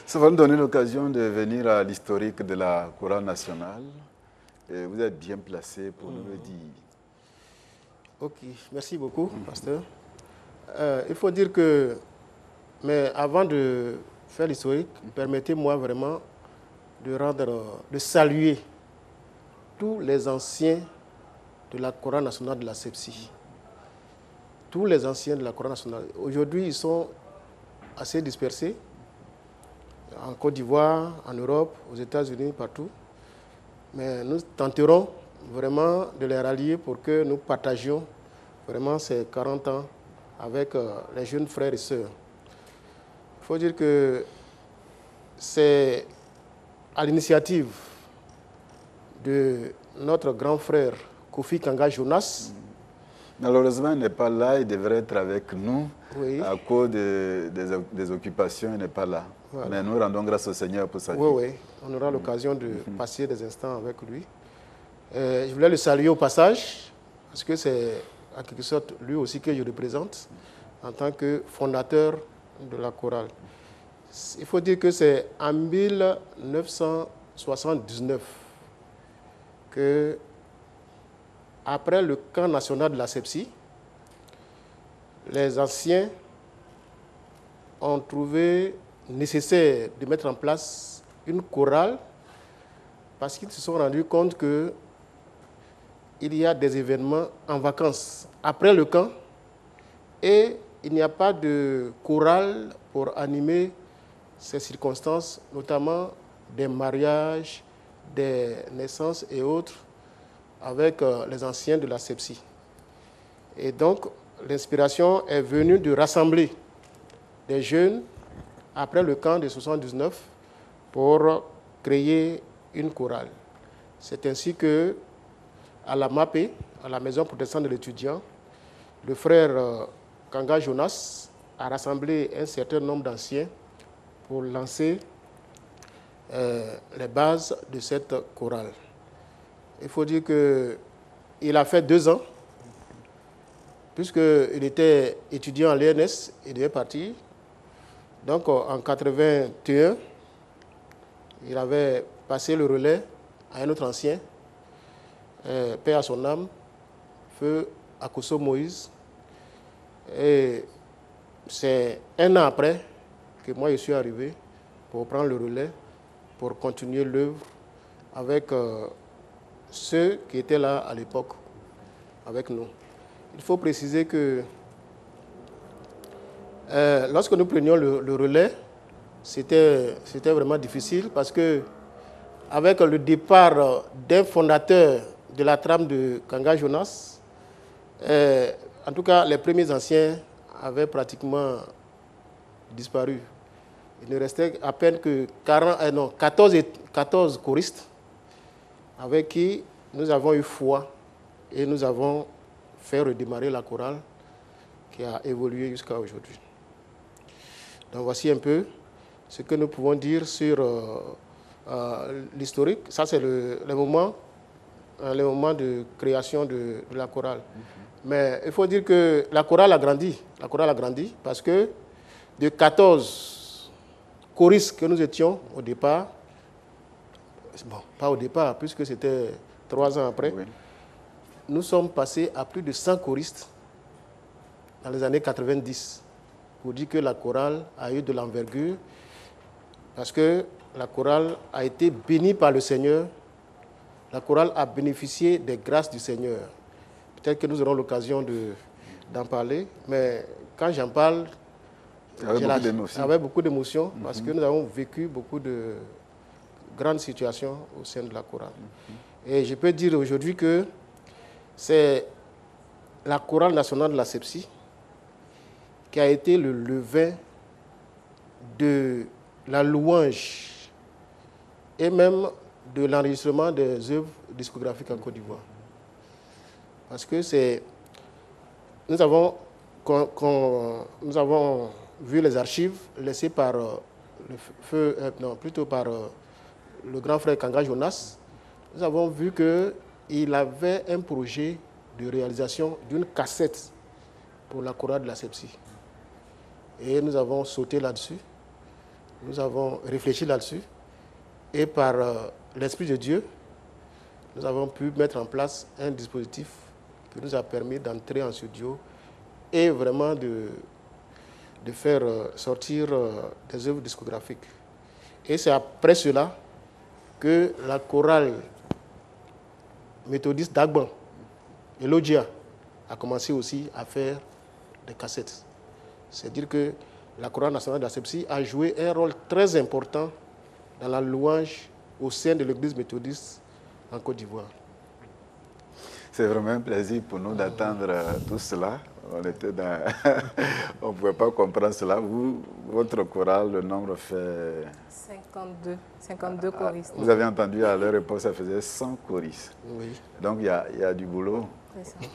Ça va nous donner l'occasion de venir à l'historique de la chorale nationale. Et vous êtes bien placé pour nous le dire. Ok, merci beaucoup, pasteur. Il faut dire que, mais avant de faire l'historique, permettez-moi vraiment de saluer tous les anciens de la chorale nationale de la SEPSI. Tous les anciens de la chorale nationale. Aujourd'hui, ils sont assez dispersés en Côte d'Ivoire, en Europe, aux États-Unis, partout. Mais nous tenterons vraiment de les rallier pour que nous partagions vraiment ces 40 ans avec les jeunes frères et sœurs. Il faut dire que c'est à l'initiative de notre grand frère Kofi Kanga Jonas. Malheureusement, il n'est pas là, il devrait être avec nous. Oui. À cause des occupations, il n'est pas là. Voilà. Mais nous rendons grâce au Seigneur pour sa vie. Oui, on aura l'occasion de passer des instants avec lui. Je voulais le saluer au passage, parce que c'est en quelque sorte lui aussi que je représente en tant que fondateur de la chorale. Il faut dire que c'est en 1979 que, après le camp national de la SEPSI, les anciens ont trouvé nécessaire de mettre en place une chorale parce qu'ils se sont rendus compte qu'il y a des événements en vacances après le camp et il n'y a pas de chorale pour animer ces circonstances, notamment des mariages, des naissances et autres avec les anciens de la SEPSI. Et donc, l'inspiration est venue de rassembler des jeunes après le camp de 79 pour créer une chorale. C'est ainsi que, à la MAPE, à la Maison protestante de l'étudiant, le frère Kanga Jonas a rassemblé un certain nombre d'anciens pour lancer les bases de cette chorale. Il faut dire qu'il a fait 2 ans, puisqu'il était étudiant à l'ENS, il devait partir. Donc en 81, il avait passé le relais à un autre ancien, paix à son âme, feu Akoso Moïse. Et c'est 1 an après que moi je suis arrivé pour prendre le relais, pour continuer l'œuvre avec ceux qui étaient là à l'époque, avec nous. Il faut préciser que lorsque nous prenions le relais, c'était vraiment difficile parce que avec le départ d'un fondateur de la trame de Kanga Jonas, en tout cas les premiers anciens avaient pratiquement disparu. Il ne restait à peine que 14 choristes avec qui nous avons eu foi et nous avons fait redémarrer la chorale qui a évolué jusqu'à aujourd'hui. Donc voici un peu ce que nous pouvons dire sur l'historique. Ça, c'est le moment de création de la chorale. Mais il faut dire que la chorale a grandi. La chorale a grandi parce que de 14 choristes que nous étions au départ, bon, pas au départ, puisque c'était 3 ans après, nous sommes passés à plus de 100 choristes dans les années 90. Pour dire que la chorale a eu de l'envergure, parce que la chorale a été bénie par le Seigneur. La chorale a bénéficié des grâces du Seigneur. Peut-être que nous aurons l'occasion d'en parler, mais quand j'en parle, avec beaucoup d'émotion, parce que nous avons vécu beaucoup de grandes situations au sein de la chorale. Et je peux dire aujourd'hui que c'est la chorale nationale de la SEPSI qui a été le levain de la louange et même de l'enregistrement des œuvres discographiques en Côte d'Ivoire. Parce que nous avons vu les archives laissées par par le grand frère Kanga Jonas. Nous avons vu qu'il avait un projet de réalisation d'une cassette pour la chorale de la SEPSI. Et nous avons sauté là-dessus. nous avons réfléchi là-dessus et par l'Esprit de Dieu, nous avons pu mettre en place un dispositif qui nous a permis d'entrer en studio et vraiment de faire sortir des œuvres discographiques. Et c'est après cela que la chorale méthodiste d'Agban, Elogia, a commencé aussi à faire des cassettes. C'est-à-dire que la chorale nationale d'Asepsi a joué un rôle très important dans la louange au sein de l'église méthodiste en Côte d'Ivoire. C'est vraiment un plaisir pour nous d'attendre tout cela. On était dans... on ne pouvait pas comprendre cela. Vous, votre chorale, le nombre fait... 52 choristes. Vous avez entendu à leur époque, ça faisait 100 choristes. Oui. Donc il y a du boulot.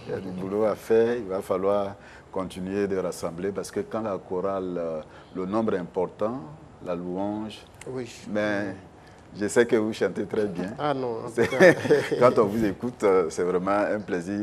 Il y a du boulot à faire. Il va falloir continuer de rassembler parce que quand la chorale, le nombre est important, la louange, Oui. mais je sais que vous chantez très bien. Ah non, en tout cas. Quand on vous écoute, c'est vraiment un plaisir.